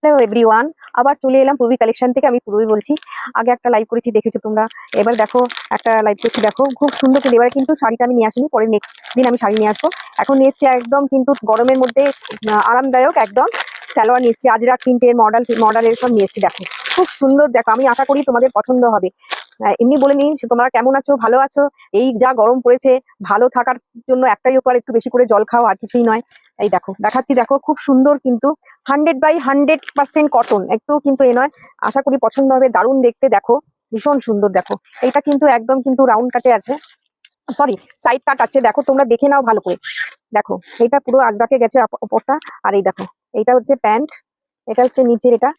Hello everyone, আবার চলে এলাম পূর্বী কালেকশন থেকে। আমি পূর্বী বলছি। আগে একটা লাইভ করেছি, দেখেছো তোমরা। এবার দেখো একটা লাইভ করছি, দেখো খুব সুন্দর। কিন্তু এবারে কিন্তু শাড়িটা আমি নিয়ে আসিনি, পরে নেক্সট দিন আমি শাড়ি নিয়ে আসবো। এখন নিয়ে এসছি একদম কিন্তু গরমের মধ্যে আরামদায়ক একদম সালোয়ার নিয়ে এসছি, আজরাক প্রিন্টের মডেলের সব নিয়ে এসছি। দেখো খুব সুন্দর, দেখো আমি আশা করি তোমাদের পছন্দ হবে। এমনি বলে নিন, তোমরা কেমন আছো, ভালো আছো? এই যা গরম পড়েছে, ভালো থাকার জন্য একটাই উপায়, একটু বেশি করে জল খাও, আর কিছুই নয়। এই দেখো দেখাচ্ছি, দেখো খুব সুন্দর কিন্তু 100/100% কটন, একটু কিন্তু এ নয়। আশা করি পছন্দ হবে, দারুণ দেখতে, দেখো ভীষণ সুন্দর। দেখো এটা কিন্তু একদম কিন্তু রাউন্ড কাটে আছে, সরি সাইড কাট আছে। দেখো তোমরা দেখে নাও ভালো করে। দেখো এটা পুরো আজরাকে গেছে ওপরটা। আর এই দেখো এইটা হচ্ছে প্যান্ট, এটা হচ্ছে নিচের এটা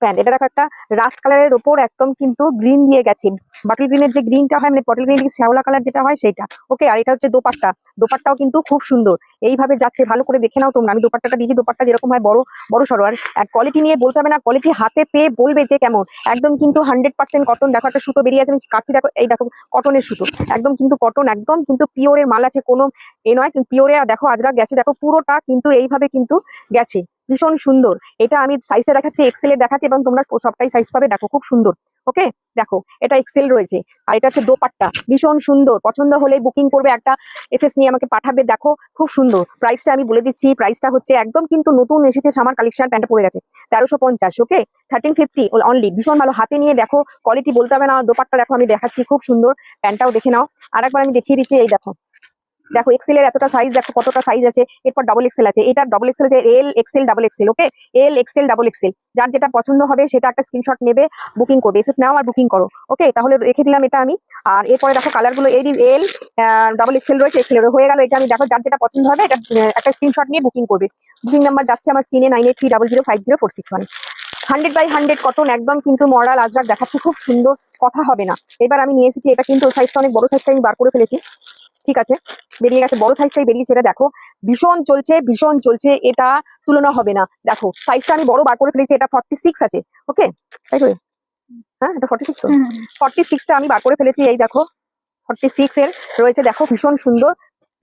প্যান্ট। এটা দেখো একটা রাস্ট কালারের ওপর একদম কিন্তু গ্রিন দিয়ে গেছে, বাটল গ্রিনের যে গ্রিনটা হয়, মানে বটল গ্রিন শ্যাওলা কালার যেটা হয় সেটা। ওকে, আর এটা হচ্ছে দোপাট্টা। দোপাট্টাও কিন্তু খুব সুন্দর, এইভাবে যাচ্ছে, ভালো করে দেখে নাও তোমরা। আমি দোপাট্টাটা দিয়েছি, দোপাট্টা যেরকম হয় বড় বড় সরো। আর কোয়ালিটি নিয়ে বলতে হবে না, কোয়ালিটি হাতে পেয়ে বলবে যে কেমন। একদম কিন্তু 100% কটন। দেখো একটা সুতো বেরিয়ে আছে, আমি কাটছি, দেখো এই দেখো কটনের সুতো, একদম কিন্তু কটন, একদম কিন্তু পিওরের মাল আছে, কোনো এ নয় পিওরে। দেখো আজরাক গেছে, দেখো পুরোটা কিন্তু এইভাবে কিন্তু গেছে, ভীষণ সুন্দর। এটা আমি সাইজটা দেখাচ্ছি, এক্সেল এর দেখাচ্ছি, এবং তোমরা সবটাই সাইজ পাবে। দেখো খুব সুন্দর। ওকে, দেখো এটা এক্সেল রয়েছে, আর এটা হচ্ছে দোপাট্টা, ভীষণ সুন্দর। পছন্দ হলে বুকিং করবে, একটা এসএস নিয়ে আমাকে পাঠাবে। দেখো খুব সুন্দর। প্রাইসটা আমি বলে দিচ্ছি, প্রাইসটা হচ্ছে একদম কিন্তু নতুন এসেছে সামার কালেকশন, প্যান্টটা পড়ে গেছে 1350। ওকে, 1350 অনলি, ভীষণ ভালো। হাতে নিয়ে দেখো কোয়ালিটি বলতে হবে না। দোপাট্টা দেখো আমি দেখাচ্ছি, খুব সুন্দর। প্যান্টটাও দেখে নাও, আর একবার আমি দেখিয়ে দিচ্ছি। এই দেখো, দেখো এক্সেল এর এতটা সাইজ, দেখো কতটা সাইজ আছে। এরপর ডাবল এক্সেল আছে, এটা ডাবল এক্সেল আছে, এল এক্সেল ডাবল এক্সেল। ওকে, এল এক্সেল ডাবল এক্সেল, যার যেটা পছন্দ হবে সেটা একটা স্ক্রিনশট নেবে, বুকিং করবে, এসএস নাও আর বুকিং করো। ওকে, তাহলে রেখে দিলাম এটা আমি। আর এরপরে দেখো কালারগুলো, এই এল ডাবল এক্সেল রয়েছে, এক্সেল হয়ে গেল। এটা আমি দেখো যার যেটা পছন্দ হবে, এটা একটা স্ক্রিনশট নিয়ে বুকিং করবে। বুকিং নাম্বার যাচ্ছে আমার স্ক্রিনে 9830050461। 100/100 কটন, একদম কিন্তু মডাল আজরাক দেখাচ্ছি, খুব সুন্দর, কথা হবে না। এবার আমি নিয়ে এসেছি, এটা কিন্তু সাইজটা অনেক বড়, সাইজটা আমি বার করে ফেলেছি। ঠিক আছে, বেরিয়ে গেছে, বড় সাইজটাই বেরিয়েছে। এটা দেখো ভীষণ চলছে, ভীষণ চলছে, এটা তুলনা হবে না। দেখো সাইজটা আমি বড় বার করে ফেলেছি, এটা 46 আছে। ওকে, তাই তো, হ্যাঁ এটা 46, তো 46টা আমি বার করে ফেলেছি। এই দেখো 46 এর রয়েছে, দেখো ভীষণ সুন্দর।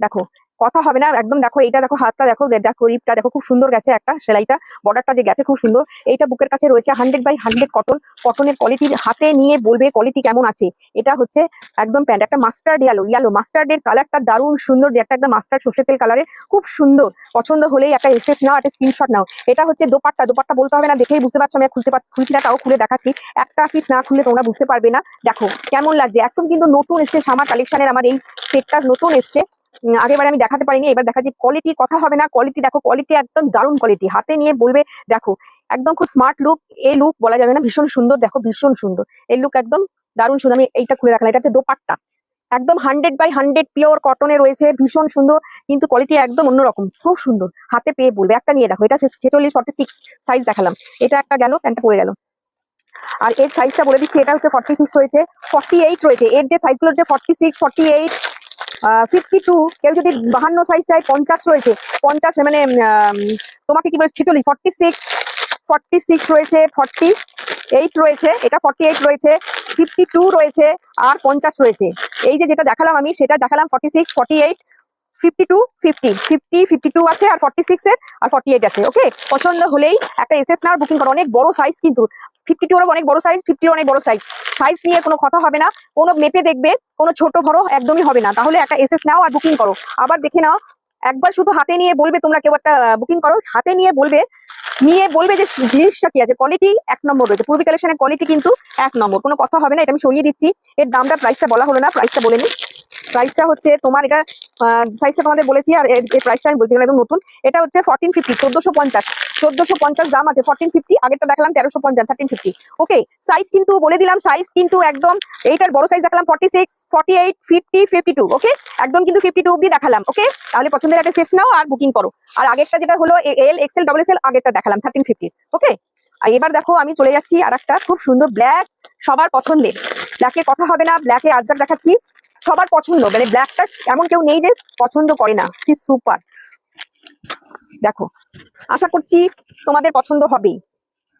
দেখো কথা হবে না একদম। দেখো এইটা দেখো, হাতটা দেখো, দেখো রিপটা দেখো, খুব সুন্দর গেছে একটা সেলাইটা, বর্ডারটা যে গেছে খুব সুন্দর। এইটা বুকের কাছে রয়েছে 100/100 কটন। কটনের কোয়ালিটি হাতে নিয়ে বলবে কোয়ালিটি কেমন আছে। এটা হচ্ছে একদম প্যান্ট, একটা মাস্টার্ড ইয়ালো মাস্টার্ডের কালারটা দারুণ সুন্দর, যে একটা একদম মাস্টার্ড সর্ষের তেল কালারের, খুব সুন্দর। পছন্দ হলেই একটা এসএস নাও, একটা স্ক্রিনশট নাও। এটা হচ্ছে দোপাট্টা, দোপাট্টা বলতে হবে না, দেখেই বুঝতে পারছো। আমি খুলছি না, তাও খুলে দেখাচ্ছি। একটা পিস না খুললে তোমরা বুঝতে পারবে না। দেখো কেমন লাগছে, একদম কিন্তু নতুন এসছে সামার কালেকশনের, আমার এই সেটটা নতুন এসছে। আগেরবার আমি দেখাতে পারিনি, এবার দেখাচ্ছি। কোয়ালিটি কথা হবে না, কোয়ালিটি দেখো, কোয়ালিটি একদম দারুণ কোয়ালিটি, হাতে নিয়ে বলবে। দেখো একদম খুব স্মার্ট লুক, এই লুক বলা যাবে না, ভীষণ সুন্দর। দেখো ভীষণ সুন্দর এই লুক, একদম দারুণ সুন্দর। আমি এইটা খুলে দেখালাম, এটা হচ্ছে দোপাট্টা, একদম 100/100 পিওর কটনে রয়েছে, ভীষণ সুন্দর, কিন্তু কোয়ালিটি একদম অন্যরকম, খুব সুন্দর। হাতে পেয়ে বলবে, একটা নিয়ে দেখো, এটা 46 সাইজ দেখালাম, এটা একটা গেল, প্যান্টটা পড়ে গেল। আর এর সাইজটা বলে দিচ্ছি, এটা হচ্ছে 46 রয়েছে, 48 রয়েছে। এর যে সাইজগুলো হচ্ছে 46, 48, 52। কেউ যদি 52 সাইজ চাই, 50 রয়েছে। 50 মানে তোমাকে কি বলে 46, 46 রয়েছে, 48 রয়েছে, এটা 48 রয়েছে, 52 রয়েছে, আর 50 রয়েছে। এই যে যেটা দেখালাম আমি, সেটা দেখালাম 46, 48, 52, 50, 50, 52 আছে, আর 46 এর আর 48 আছে। ওকে, পছন্দ হলেই একটা এসএস নাও, বুকিং করো। অনেক বড় সাইজ কিন্তু, 52 এর অনেক বড় সাইজ, 50 অনেক বড় সাইজ। সাইজ নিয়ে কোনো কথা হবে না, কোনো মেপে দেখবে, কোনো ছোট বড় একদমই হবে না। তাহলে একটা এসএস নাও আর বুকিং করো। আবার দেখে নাও একবার, শুধু হাতে নিয়ে বলবে। তোমরা কেউ একটা বুকিং করো, হাতে নিয়ে বলবে, যে জিনিসটা কি আছে, কোয়ালিটি 1 নম্বর রয়েছে। পূর্বী কালেকশনের কোয়ালিটি কিন্তু 1 নম্বর, কোনো কথা হবে না। এটা আমি সরিয়ে দিচ্ছি। এর দামটা, প্রাইসটা বলা হলো না, প্রাইসটা বলে নি। প্রাইসটা হচ্ছে তোমার, এটা সাইজটা তোমাদের বলেছি, আর এর প্রাইসটা আমি বলছি, একদম নতুন। এটা হচ্ছে 1450, 1450 দাম আছে। 1450, আগেরটা দেখালাম 1350, 1350। ওকে, সাইজ কিন্তু বলে দিলাম, সাইজ কিন্তু একদম এইটার বড় সাইজ দেখালাম 46, 48, 50, 52। ওকে, একদম কিন্তু 52 অব্দি দেখালাম। ওকে, তাহলে পছন্দের একটা শেষ নাও আর বুকিং করো। আর আগেরটা যেটা হলো এল এক্সেল ডাবল এক্সেল, আগেরটা দেখালাম 1350। ওকে, আর এবার দেখো আমি চলে যাচ্ছি আর একটা খুব সুন্দর ব্ল্যাক, সবার পছন্দের। ব্ল্যাকে কথা হবে না, ব্ল্যাকে আজরাক দেখাচ্ছি, সবার পছন্দ। মানে ব্ল্যাকটা এমন কেউ নেই যে পছন্দ করে না, সি সুপার। দেখো আশা করছি তোমাদের পছন্দ হবেই।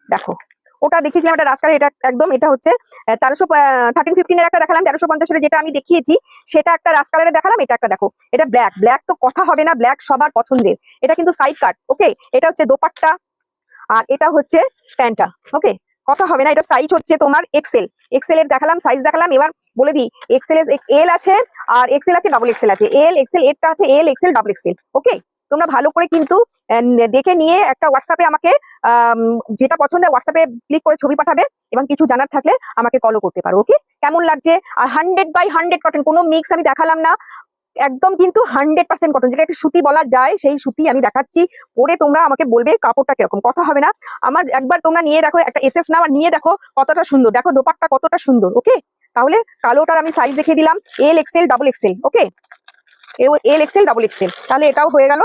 দেখো ওটা দেখিয়েছিলাম, এটা রাস্কার, এটা একদম, এটা হচ্ছে 1315 এর একটা দেখালাম, 1350 এর যেটা আমি দেখিয়েছি সেটা একটা রাস্কারের দেখালাম। এটা একটা দেখো, এটা ব্ল্যাক, ব্ল্যাক তো কথা হবে না, ব্ল্যাক সবার পছন্দের। এটা কিন্তু সাইড কাট। ওকে, এটা হচ্ছে দোপাট্টা, আর এটা হচ্ছে প্যান্টটা। ওকে, কথা হবে না। এটা সাইজ হচ্ছে তোমার এক্সেল। এক্সেল এর দেখালাম, সাইজ দেখালাম। এবার বলে দিই, এক্সেল এল আছে আর এক্সেল আছে, ডাবল এক্সেল আছে। এল এক্সেল এরটা আছে, এল এক্সেল ডাবল এক্সেল। ওকে, তোমরা ভালো করে কিন্তু দেখে নিয়ে একটা হোয়াটসঅ্যাপে আমাকে যেটা পছন্দ হোয়াটসঅ্যাপে ক্লিক করে ছবি পাঠাবে, এবং কিছু জানার থাকলে আমাকে কলও করতে পারো। ওকে, কেমন লাগছে? আর 100/100 কটন, কোনো মিক্স আমি দেখালাম না, একদম কিন্তু 100% কটন, যেটাকে সুতি বলা যায় সেই সুতি আমি দেখাচ্ছি। পরে তোমরা আমাকে বলবে কাপড়টা কিরকম, কথা হবে না। আমার একবার তোমরা নিয়ে দেখো, একটা এসএস নাও আর নিয়ে দেখো কতটা সুন্দর, দেখো দোপাট্টা কতটা সুন্দর। ওকে, তাহলে কালোটার আমি সাইজ দেখিয়ে দিলাম, এল এক্সেল ডাবল এক্সেল। ওকে, এল এক্সেল ডাবল এক্সেল, তাহলে এটাও হয়ে গেল।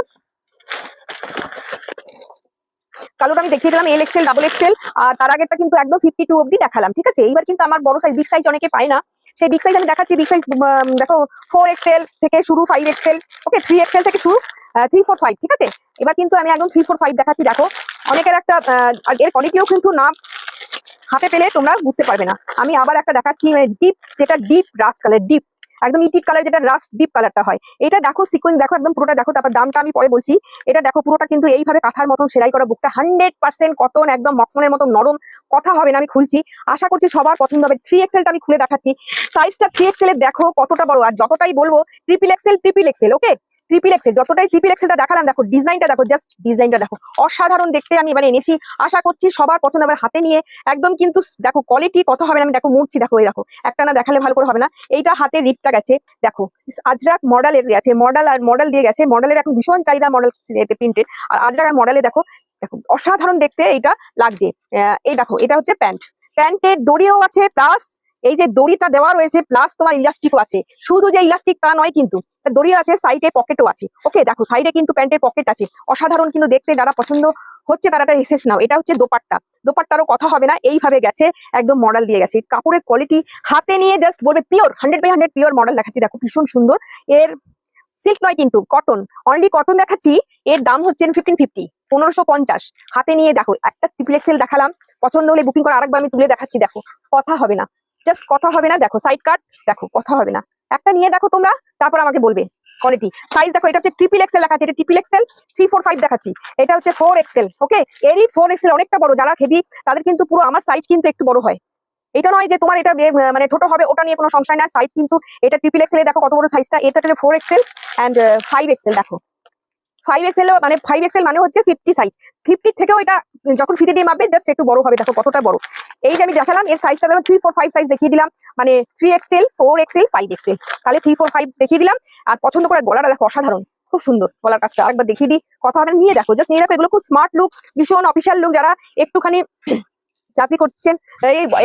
কালোটা আমি দেখিয়ে দিলাম এল এক্সেল ডাবল এক্সেল, আর তার আগেরটা কিন্তু একদম 52 অব্দি দেখালাম। ঠিক আছে, এইবার কিন্তু আমার বড় সাইজ, বিগ সাইজ অনেকে পায় না, সেই বিগ সাইজ আমি দেখাচ্ছি। বিগ সাইজ দেখো 4 এক্সেল থেকে শুরু, 5 এক্সেল, ওকে, 3 এক্সেল থেকে শুরু, 3, 4, 5। ঠিক আছে, এবার কিন্তু আমি একদম 3, 4, 5 দেখাচ্ছি। দেখো অনেকের একটা এর কোয়ালিটিও কিন্তু না হাতে পেলে তোমরা বুঝতে পারবে না। আমি আবার একটা দেখাচ্ছি, মানে ডিপ, যেটা ডিপ রাস্ট কালার, ডিপ একদম ইটিক কালার, যেটা রাস্ট ডিপ কালারটা হয়। এটা দেখো সিকোয়েন্স, দেখো একদম পুরোটা দেখো, তারপর দামটা আমি পরে বলছি। এটা দেখো পুরোটা কিন্তু এইভাবে কাঁথার মতন সেলাই করা, বুকটা 100% কটন, একদম মকমলের মতো নরম, কথা হবে না। আমি খুলছি, আশা করছি সবার পছন্দ হবে। 3 এক্সেলটা আমি খুলে দেখাচ্ছি, সাইজটা 3 এক্সেল এর দেখো কতটা বড়, আর যতটাই বলবো ট্রিপল এক্সেল, ট্রিপল এক্সেল। ওকে, ট্রিপল এক্সেল, যতটাই ট্রিপল এক্সেলটা দেখালাম, দেখো ডিজাইনটা দেখো, জাস্ট ডিজাইনটা দেখো, অসাধারণ দেখতে আমি এবারে এনেছি। আশা করছি সবার পছন্দ হবে। হাতে নিয়ে একদম কিন্তু দেখো কোয়ালিটি, কথা হবে না। আমি দেখো মুড়ছি, দেখো এই দেখো, একটা না দেখালে ভালো করে হবে না। এইটা হাতে রিপটা গেছে, দেখো আজরাক মডেলের আছে, মডেল আর মডেল দিয়ে গেছে। মডেলের এখন ভীষণ চাহিদা, মডেল প্রিন্টেড, আর আজরাক আর মডেলে দেখো, দেখো অসাধারণ দেখতে এইটা লাগছে। এই দেখো, এটা হচ্ছে প্যান্ট, প্যান্টের দড়িও আছে, প্লাস এই যে দড়িটা দেওয়া রয়েছে, প্লাস তোমার ইলাস্টিকও আছে। শুধু যে ইলাস্টিক তা নয়, কিন্তু দড়ি আছে, সাইডে পকেটও আছে। ওকে, দেখো সাইডে কিন্তু প্যান্টের পকেট আছে, অসাধারণ কিন্তু দেখতে। যারা পছন্দ হচ্ছে তারা এটা এসেস নাও। এটা হচ্ছে দোপাট্টা, দোপাট্টারও কথা হবে না, এইভাবে গেছে, একদম মডেল দিয়ে গেছে। কাপড়ের কোয়ালিটি হাতে নিয়ে জাস্ট বলবে পিওর, 100/100 পিওর মডেল দেখাচ্ছি। দেখো ভীষণ সুন্দর, এর সিল্ক নয় কিন্তু কটন, অনলি কটন দেখাচ্ছি। এর দাম হচ্ছে 1550, 1550। হাতে নিয়ে দেখো, একটা ট্রিপল এক্সেল দেখালাম, পছন্দ হলে বুকিং করে আরেকবার আমি তুলে দেখাচ্ছি। দেখো কথা হবে না, জাস্ট কথা হবে না। দেখো সাইড কাট, দেখো কথা হবে না, একটা নিয়ে দেখো তোমরা, তারপর আমাকে বলবে কোয়ালিটি। সাইজ দেখো, এটা হচ্ছে ট্রিপল এক্সেল দেখাচ্ছি, এটা ট্রিপল এক্সেল 3, 4, 5 দেখাচ্ছি। এটা হচ্ছে 4 এক্সেল। ওকে, এরই 4 এক্সেল অনেকটা বড়, যারা হেভি তাদের কিন্তু পুরো আমার সাইজ কিন্তু একটু বড় হয়। এটা নয় যে তোমার এটা মানে ছোট হবে, ওটা নিয়ে কোনো সংশয় না। সাইজ কিন্তু এটা ট্রিপল এক্সেল, দেখো কত বড় সাইজটা। এটা হচ্ছে 4 এক্সেল এন্ড 5 এক্সেল। দেখো 5 এক্সেল, মানে 5 এক্সেল মানে হচ্ছে 50 সাইজ। 50 থেকেও এটা যখন ফিতে দিয়ে মাপবে জাস্ট একটু বড় হবে, দেখো কতটা বড়। এই যে আমি দেখালাম, এর সাইজটা দেখো 3, 4, 5 সাইজ দেখিয়ে দিলাম, মানে 3 এক্সেল, 4 এক্সেল, 5 এক্সেল, তাহলে 3, 4, 5 দেখিয়ে দিলাম। আর পছন্দ করে গলাটা দেখো, অসাধারণ, খুব সুন্দর গলার কাজটা। আরেকবার দেখিয়ে দিই, কথা হবে না, নিয়ে দেখো, জাস্ট নিয়ে দেখো। এগুলো খুব স্মার্ট লুক, ভীষণ অফিসিয়াল লুক। যারা একটুখানি চাকরি করছেন,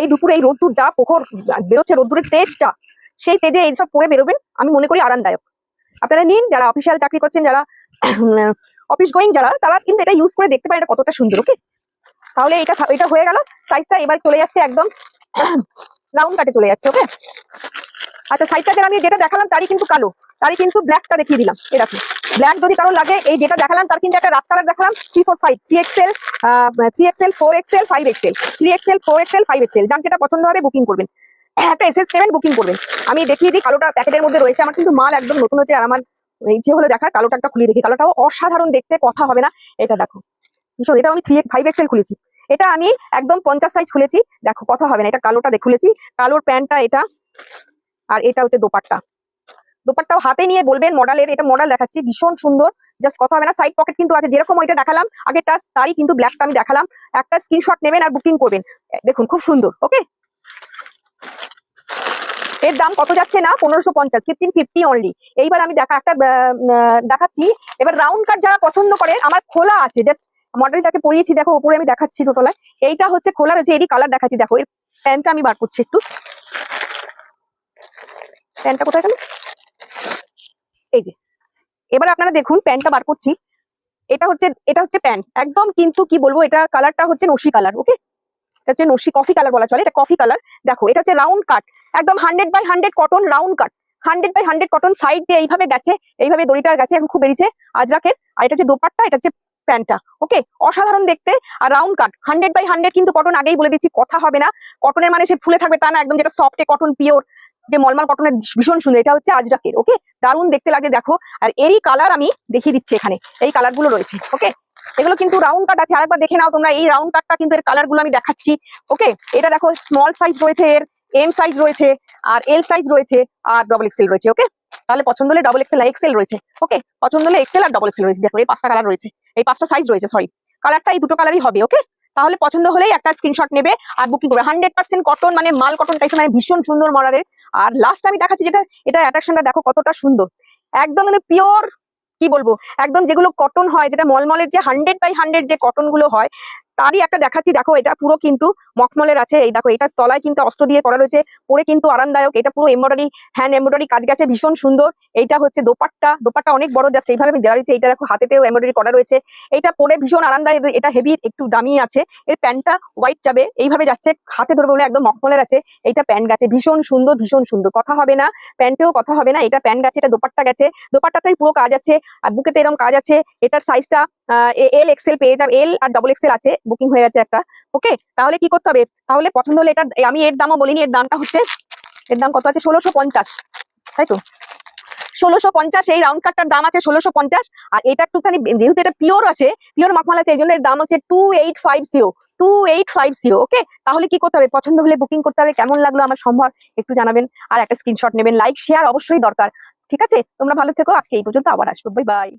এই দুপুরে এই রোদ্দুর যা প্রখর বেরোচ্ছে, রোদ্দুরের তেজটা, সেই তেজে এইসব পরে বেরোবেন, আমি মনে করি আরামদায়ক। আপনারা নিন, যারা অফিসিয়াল চাকরি করছেন, যারা অফিস গোয়িং, যারা, তারা কিন্তু এটা ইউজ করে দেখতে পারেন এটা কতটা সুন্দর। ওকে, তাহলে এটা হয়ে গেল সাইজটা। এবার চলে যাচ্ছে একদম রাউন্ড কাটে চলে যাচ্ছে। ওকে, আচ্ছা সাইডটা যেটা আমি যেটা দেখালাম তারই কিন্তু কালো, তারই কিন্তু ব্ল্যাকটা দেখিয়ে দিলাম। এই দেখো ব্ল্যাক যদি কারো লাগে, এই যেটা দেখালাম তার কিন্তু একটা রাস্ট কালার দেখালাম। 3, 4, 5, 3 XL, 3 XL, 4 XL, 5 XL, 3 XL, 4 XL, 5 XL. যার যেটা পছন্দ হবে বুকিং করবেন, একটা এসএস নেবেন, বুকিং করবেন। আমি দেখিয়ে দিই, কালোটা প্যাকেটের মধ্যে রয়েছে। আমার কিন্তু মাল একদম নতুন হচ্ছে, আর আমার ইচ্ছে হলো দেখার। কালোটা একটা খুলে দেখি, কালোটাও অসাধারণ দেখতে, কথা হবে না। এটা দেখো ভীষণ, এটা আমি 5 এক্সেল খুলেছি, এটা আমি একদম 50 সাইজ খুলেছি। দেখো কথা হবে না, এটা কালোটা খুলেছি, কালোর প্যান্টটা এটা, আর এটা হচ্ছে দোপাট্টা। দোপাট্টাও হাতে নিয়ে বলবেন মডেলের, এটা মডেল দেখাচ্ছি, ভীষণ সুন্দর, জাস্ট কথা হবে না। সাইড পকেট কিন্তু আছে, যেরকম ওইটা দেখালাম আগেরটা, তারই কিন্তু ব্ল্যাকটা আমি দেখালাম। একটা স্ক্রিনশট নেবেন আর বুকিং করবেন, দেখুন খুব সুন্দর। ওকে, এর দাম কত যাচ্ছে না, 1550, 1550 অনলি। এইবার আমি একটা দেখাচ্ছি। এবার রাউন্ড কাট যারা পছন্দ করেন, আমার খোলা আছে, জাস্ট মডেলটাকে পরিয়েছি, দেখো উপরে আমি দেখাচ্ছি দোতলায়। এইটা হচ্ছে খোলা রয়েছে, এরই কালার দেখাচ্ছি। দেখো এর প্যান্টটা আমি বার করছি একটু, প্যান্টটা কোথায় গেল, এই যে। এবার আপনারা দেখুন, প্যান্টটা বার করছি। এটা হচ্ছে প্যান্ট, একদম কিন্তু কি বলবো, এটা কালারটা হচ্ছে নসি কালার। ওকে, এটা হচ্ছে নসি, কফি কালার বলা চলে, এটা কফি কালার। দেখো এটা হচ্ছে রাউন্ড কাট, একদম 100/100 কটন, রাউন্ড কাট, 100/100 কটন। সাইড দিয়ে এইভাবে গেছে, এইভাবে দড়িটা গেছে, এখন খুব বেরিয়েছে আজরাকের। আর এটা হচ্ছে দোপাট্টা, এটা হচ্ছে প্যান্টটা। ওকে, অসাধারণ দেখতে, আর রাউন্ড কাট, 100/100 কিন্তু কটন। আগেই বলে দিচ্ছি, কথা হবে না। কটনের মানে সে ফুলে থাকবে তা না, একদম যেটা সফট কটন, পিওর, যে মলমাল কটনের, ভীষণ সুন্দর। এটা হচ্ছে আজরাকের। ওকে, দারুণ দেখতে লাগে, দেখো। আর এরই কালার আমি দেখিয়ে দিচ্ছি, এখানে এই কালার গুলো রয়েছে। ওকে, এগুলো কিন্তু রাউন্ড কাট আছে, আরেকবার দেখে নাও তোমরা। এই রাউন্ড কাটটা কিন্তু এর কালার গুলো আমি দেখাচ্ছি। ওকে, এটা দেখো স্মল সাইজ রয়েছে, এর এম সাইজ রয়েছে, আর এল সাইজ রয়েছে, আর ডবল এক্সেল রয়েছে। ওকে, তাহলে পছন্দ হলে ডবল এক্সেল এক্সেল রয়েছে। ওকে, পছন্দ হলে এক্সেল আর ডবল এক্সেল রয়েছে। দেখো এই 5টা কালার রয়েছে, এই 5টা সাইজ রয়েছে, সরি কালারটা এই দুটো কালারই হবে। ওকে, তাহলে পছন্দ হলেই একটা স্ক্রিনশট নেবে আর বুকিং করবে। 100% কটন, মানে মাল কটন টাইপের, মানে ভীষণ সুন্দর মডারের। আর লাস্ট আমি দেখাচ্ছি যেটা, এটা অ্যাট্রাকশনটা দেখো কতটা সুন্দর, একদম মানে পিওর, কি বলবো, একদম যেগুলো কটন হয়, যেটা মলমলের যে 100/100 যে কটন গুলো হয়, তারই একটা দেখাচ্ছি। দেখো এটা পুরো কিন্তু মখমলের আছে। এই দেখো এটার তলায় কিন্তু অস্ত্র দিয়ে করা রয়েছে, পরে কিন্তু আরামদায়ক। এটা পুরো এমব্রয়ডারি, হ্যান্ড এমব্রয়ডারি কাজ গেছে, ভীষণ সুন্দর। এইটা হচ্ছে দোপাট্টা, দোপাট্টা অনেক বড়, জাস্ট এইভাবে আমি দেওয়া রয়েছে। এটা দেখো হাতেতেও এমব্রয়ডারি করা রয়েছে, এটা পরে ভীষণ আরামদায়ক। এটা হেভি, একটু দামি আছে। এর প্যান্টটা হোয়াইট যাবে, এইভাবে যাচ্ছে, হাতে ধরবে বলে একদম মখমলের আছে। এইটা প্যান্ট গেছে, ভীষণ সুন্দর, ভীষণ সুন্দর, কথা হবে না, প্যান্টেও কথা হবে না। এটা প্যান্ট গেছে, এটা দোপাট্টা গেছে, দোপাট্টাটাই পুরো কাজ আছে, আর বুকেতে এরকম কাজ আছে। এটার সাইজটা এল এক্সেল পেয়ে যাবে, এল আর ডবল এক্সেল আছে, বুকিং হয়ে গেছে একটা। ওকে, তাহলে কি করতে হবে, তাহলে পছন্দ হলে এটা, আমি এর দামও বলিনি, এর দামটা হচ্ছে, এর দাম কত আছে, 1650, তাই তো 1650। এই রাউন্ড কাটটার দাম আছে 1650। আর এটা একটুখানি, যেহেতু এটা পিওর আছে, পিওর মাখমাল আছে, এই জন্য এর দাম হচ্ছে 2850। ওকে, তাহলে কি করতে হবে, পছন্দ হলে বুকিং করতে হবে। কেমন লাগলো আমার সম্ভার একটু জানাবেন, আর একটা স্ক্রিনশট নেবেন। লাইক শেয়ার অবশ্যই দরকার। ঠিক আছে, তোমরা ভালো থেকো, আজকে এই পর্যন্ত, আবার আসবো, বাই বাই।